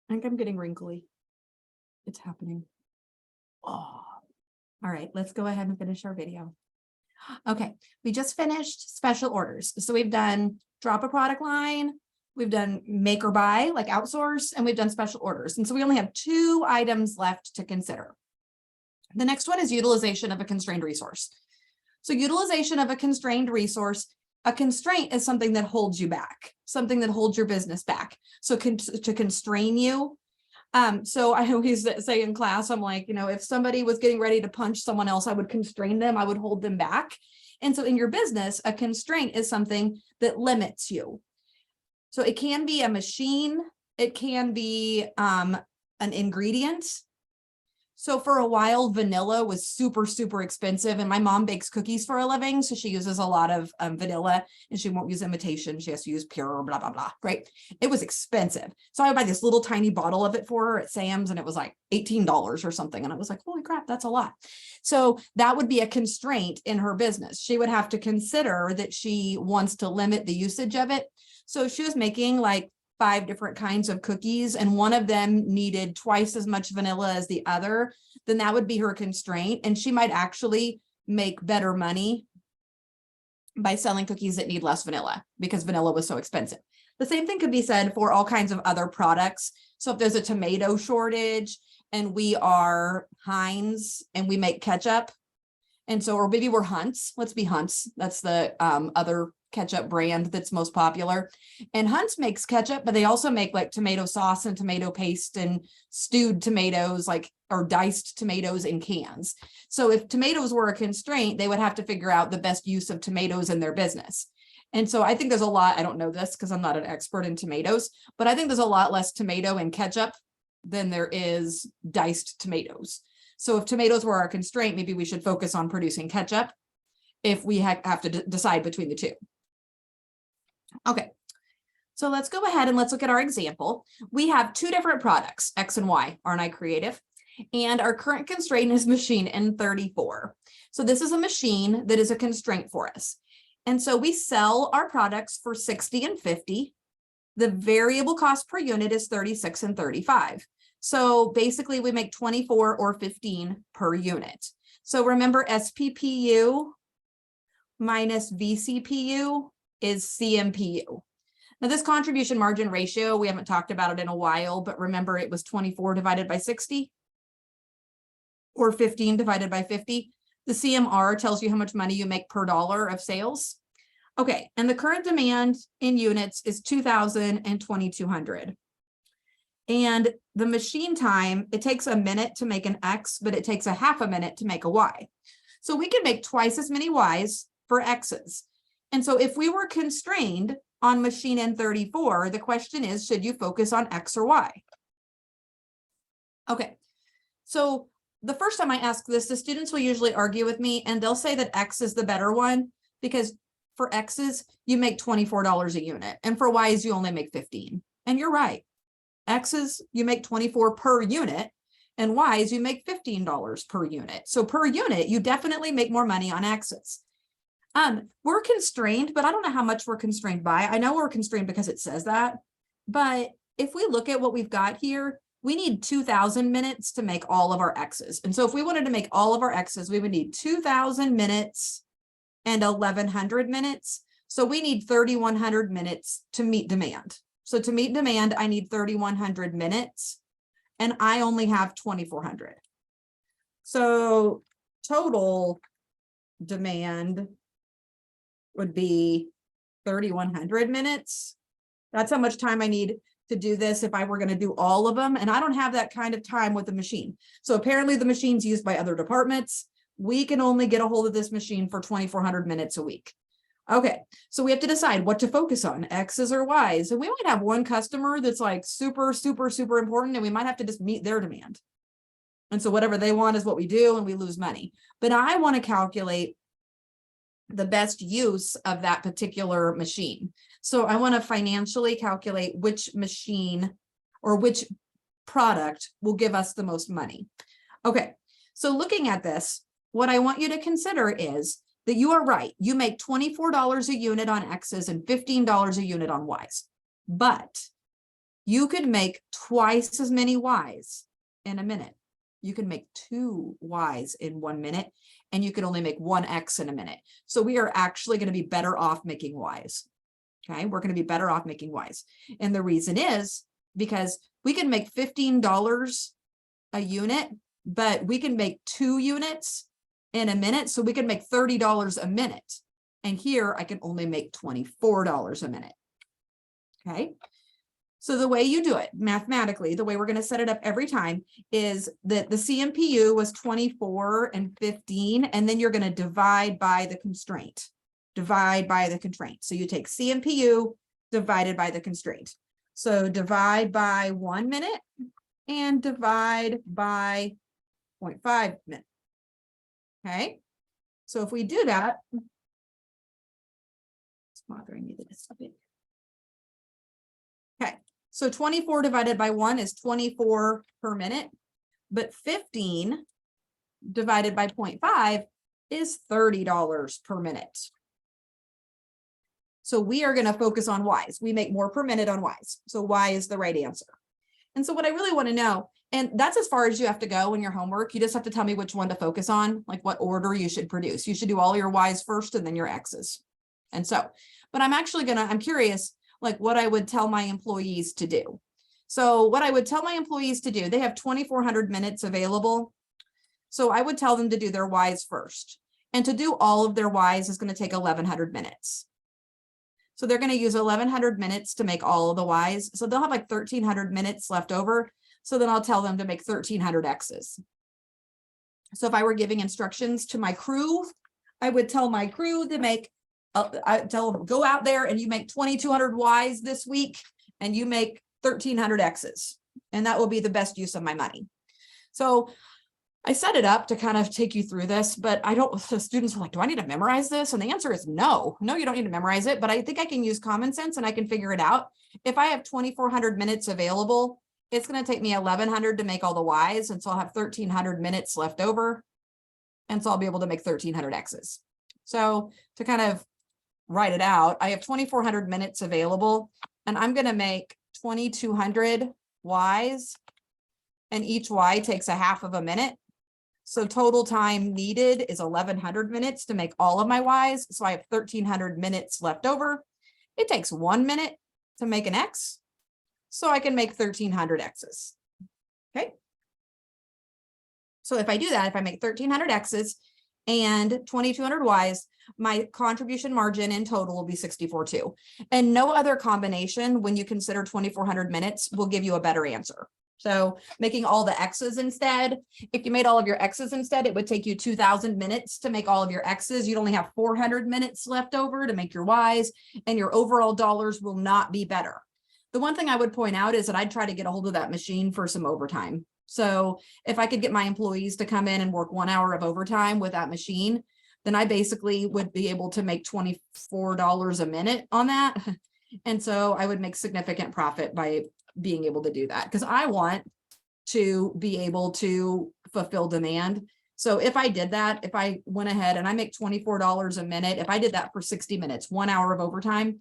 I think I'm getting wrinkly. It's happening. Oh, all right, let's go ahead and finish our video. Okay, we just finished special orders. So we've done drop a product line, we've done make or buy, like outsource, and we've done special orders. And so we only have 2 items left to consider. The next one is utilization of a constrained resource. So utilization of a constrained resource, a constraint is something that holds you back, something that holds your business back. So to constrain you. So I always say in class, I'm like, if somebody was getting ready to punch someone else, I would constrain them, I would hold them back. And so in your business, a constraint is something that limits you. So it can be a machine, it can be an ingredient. So for a while, vanilla was super, super expensive. And my mom bakes cookies for a living. So she uses a lot of vanilla, and she won't use imitation. She has to use pure, blah, blah, blah, right? It was expensive. So I would buy this little tiny bottle of it for her at Sam's, and it was like $18 or something. And I was like, holy crap, that's a lot. So that would be a constraint in her business. She would have to consider that she wants to limit the usage of it. So she was making like 5 different kinds of cookies, and one of them needed twice as much vanilla as the other, then that would be her constraint. And she might actually make better money by selling cookies that need less vanilla because vanilla was so expensive. The same thing could be said for all kinds of other products. So if there's a tomato shortage and we are Heinz and we make ketchup, and so, or maybe we're Hunt's, let's be Hunt's. That's the other ketchup brand that's most popular. And Hunt's makes ketchup, but they also make like tomato sauce and tomato paste and stewed tomatoes, or diced tomatoes in cans. So if tomatoes were a constraint, they would have to figure out the best use of tomatoes in their business. And so I think there's a lot, I don't know this because I'm not an expert in tomatoes, but I think there's a lot less tomato in ketchup than there is diced tomatoes. So if tomatoes were our constraint, maybe we should focus on producing ketchup if we have to decide between the 2. Okay, so let's go ahead and let's look at our example. We have 2 different products, X and Y. Aren't I creative? And our current constraint is machine N34. So this is a machine that is a constraint for us. And so we sell our products for 60 and 50. The variable cost per unit is 36 and 35. So basically we make 24 or 15 per unit. So remember, SPPU minus VCPU is CMPU. Now this contribution margin ratio, we haven't talked about it in a while, but remember it was 24 divided by 60 or 15 divided by 50. The CMR tells you how much money you make per dollar of sales. Okay, and the current demand in units is 2,000 and 2,200. And the machine time, it takes a minute to make an X, but it takes a half a minute to make a Y. So we can make twice as many Ys for X's. And so if we were constrained on machine N34, the question is, should you focus on X or Y? Okay, so the first time I ask this, the students will usually argue with me and they'll say that X is the better one because for X's, you make $24 a unit. And for Y's, you only make 15. And you're right. X's, you make 24 per unit, and Y's, you make $15 per unit. So per unit, you definitely make more money on X's. We're constrained, but I don't know how much we're constrained by. I know we're constrained because it says that, but if we look at what we've got here, we need 2,000 minutes to make all of our X's. And so if we wanted to make all of our X's, we would need 2,000 minutes and 1,100 minutes. So we need 3,100 minutes to meet demand. So to meet demand, I need 3,100 minutes, and I only have 2,400. So total demand would be 3,100 minutes. That's how much time I need to do this if I were going to do all of them. And I don't have that kind of time with the machine. So apparently the machine's used by other departments. We can only get a hold of this machine for 2,400 minutes a week. Okay, so we have to decide what to focus on, X's or Y's. And we might have one customer that's like super, super, super important, and we might have to just meet their demand. And so whatever they want is what we do, and we lose money. But I want to calculate the best use of that particular machine. So I want to financially calculate which machine or which product will give us the most money. Okay, so looking at this, what I want you to consider is that you are right. You make $24 a unit on X's and $15 a unit on Y's. But You could make twice as many Ys in a minute. You can make 2 Ys in 1 minute, and you can only make 1 X in a minute. So we are actually going to be better off making Ys. Okay, we're going to be better off making Ys. And the reason is because we can make $15 a unit, but we can make 2 units in a minute. So we can make $30 a minute. And here I can only make $24 a minute. Okay. So the way you do it mathematically, the way we're going to set it up every time is that the CMPU was 24 and 15, and then you're going to divide by the constraint. Divide by the constraint. So you take CMPU divided by the constraint. So divide by 1 minute and divide by 0.5 minutes. Okay. So if we do that, it's bothering me that it's up in. Okay. So 24 divided by 1 is 24 per minute, but 15 divided by 0.5 is $30 per minute. So we are going to focus on Ys. We make more per minute on Ys. So Y is the right answer. And so what I really want to know, and that's as far as you have to go in your homework. You just have to tell me which one to focus on, like what order you should produce. You should do all your Ys first and then your X's. And so, but I'm curious, like what I would tell my employees to do. So what I would tell my employees to do, they have 2,400 minutes available. So I would tell them to do their Ys first. And to do all of their Ys is going to take 1,100 minutes. So they're going to use 1,100 minutes to make all of the Ys. So they'll have like 1,300 minutes left over. So then I'll tell them to make 1,300 X's. So if I were giving instructions to my crew, I would tell my crew to make, I tell them, go out there and you make 2,200 Ys this week and you make 1,300 X's. And that will be the best use of my money. So I set it up to kind of take you through this, but the students are like, do I need to memorize this? And the answer is no, you don't need to memorize it, but I think I can use common sense and I can figure it out. If I have 2,400 minutes available, it's going to take me 1,100 to make all the Ys. And so I'll have 1,300 minutes left over. And so I'll be able to make 1,300 X's. So to kind of write it out, I have 2,400 minutes available and I'm going to make 2,200 Ys, and each Y takes a half of a minute. So total time needed is 1,100 minutes to make all of my Ys. So I have 1,300 minutes left over. It takes 1 minute to make an X. So I can make 1,300 X's. Okay. So if I do that, if I make 1,300 X's and 2,200 Ys, my contribution margin in total will be 64.2. And no other combination, when you consider 2,400 minutes, will give you a better answer. So making all the X's instead, if you made all of your X's instead, it would take you 2,000 minutes to make all of your X's. You'd only have 400 minutes left over to make your Ys, and your overall dollars will not be better. The one thing I would point out is that I'd try to get a hold of that machine for some overtime. So if I could get my employees to come in and work 1 hour of overtime with that machine, then I basically would be able to make $24 a minute on that. And so I would make significant profit by being able to do that, because I want to be able to fulfill demand. So if I did that, if I went ahead and I make $24 a minute, if I did that for 60 minutes, 1 hour of overtime,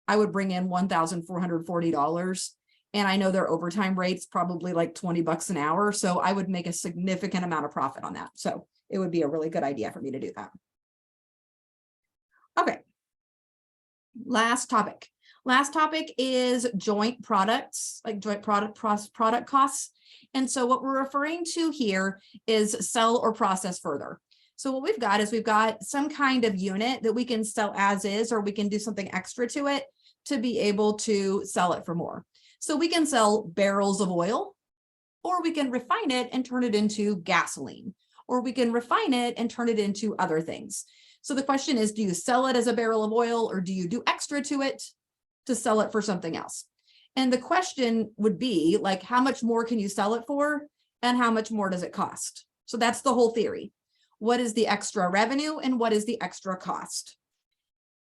I would bring in $1,440. And I know their overtime rate's probably like $20 an hour. So I would make a significant amount of profit on that. So it would be a really good idea for me to do that. Okay. Last topic. Last topic is joint products, like joint product costs. And so what we're referring to here is sell or process further. So what we've got is we've got some kind of unit that we can sell as is, or we can do something extra to it to be able to sell it for more. So we can sell barrels of oil, or we can refine it and turn it into gasoline, or we can refine it and turn it into other things. So the question is, do you sell it as a barrel of oil, or do you do extra to it to sell it for something else? And the question would be like, how much more can you sell it for? And how much more does it cost? So that's the whole theory. What is the extra revenue and what is the extra cost?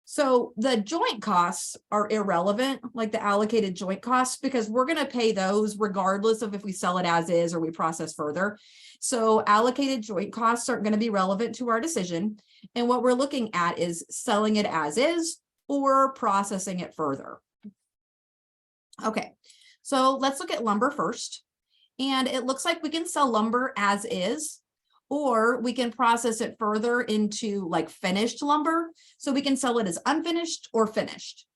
So the joint costs are irrelevant, like the allocated joint costs, because we're going to pay those regardless of if we sell it as is or we process further. So allocated joint costs aren't going to be relevant to our decision. And what we're looking at is selling it as is or processing it further. Okay, So let's look at lumber first. And it looks like we can sell lumber as is, or we can process it further into like finished lumber. So we can sell it as unfinished or finished.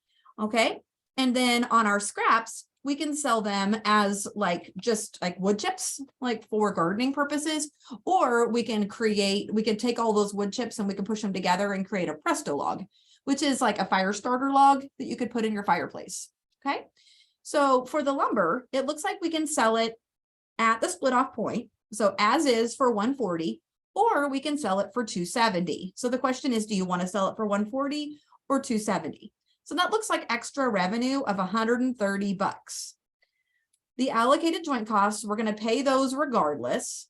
Okay. And then on our scraps, we can sell them as like just like wood chips, like for gardening purposes, or we can take all those wood chips and we can push them together and create a Presto log, which is like a fire starter log that you could put in your fireplace. Okay. So for the lumber, it looks like we can sell it at the split off point. So as is for 140, or we can sell it for 270. So the question is, do you want to sell it for 140 or 270? So that looks like extra revenue of 130 bucks. The allocated joint costs, we're going to pay those regardless.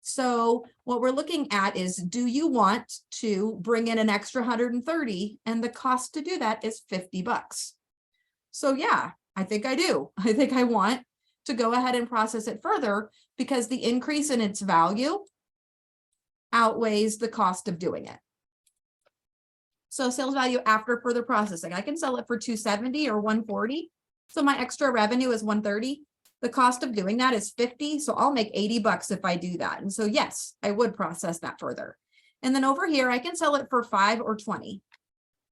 So what we're looking at is, do you want to bring in an extra 130? And the cost to do that is 50 bucks. So yeah, I think I do. I think I want to go ahead and process it further because the increase in its value outweighs the cost of doing it. So sales value after further processing, I can sell it for 270 or 140. So my extra revenue is 130. The cost of doing that is 50. So I'll make 80 bucks if I do that. And so yes, I would process that further. And then over here, I can sell it for 5 or 20.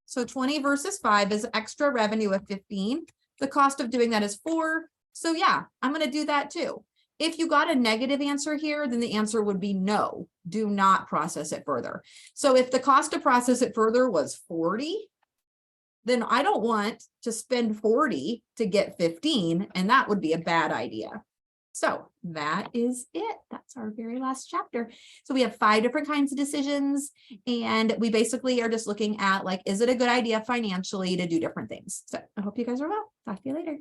So 20 versus 5 is extra revenue of 15. The cost of doing that is 4. So yeah, I'm going to do that too. If you got a negative answer here, then the answer would be no, do not process it further. So if the cost to process it further was 40, then I don't want to spend 40 to get 15, and that would be a bad idea. So that is it. That's our very last chapter. So we have 5 different kinds of decisions, and we basically are just looking at like, is it a good idea financially to do different things? So I hope you guys are well. Talk to you later.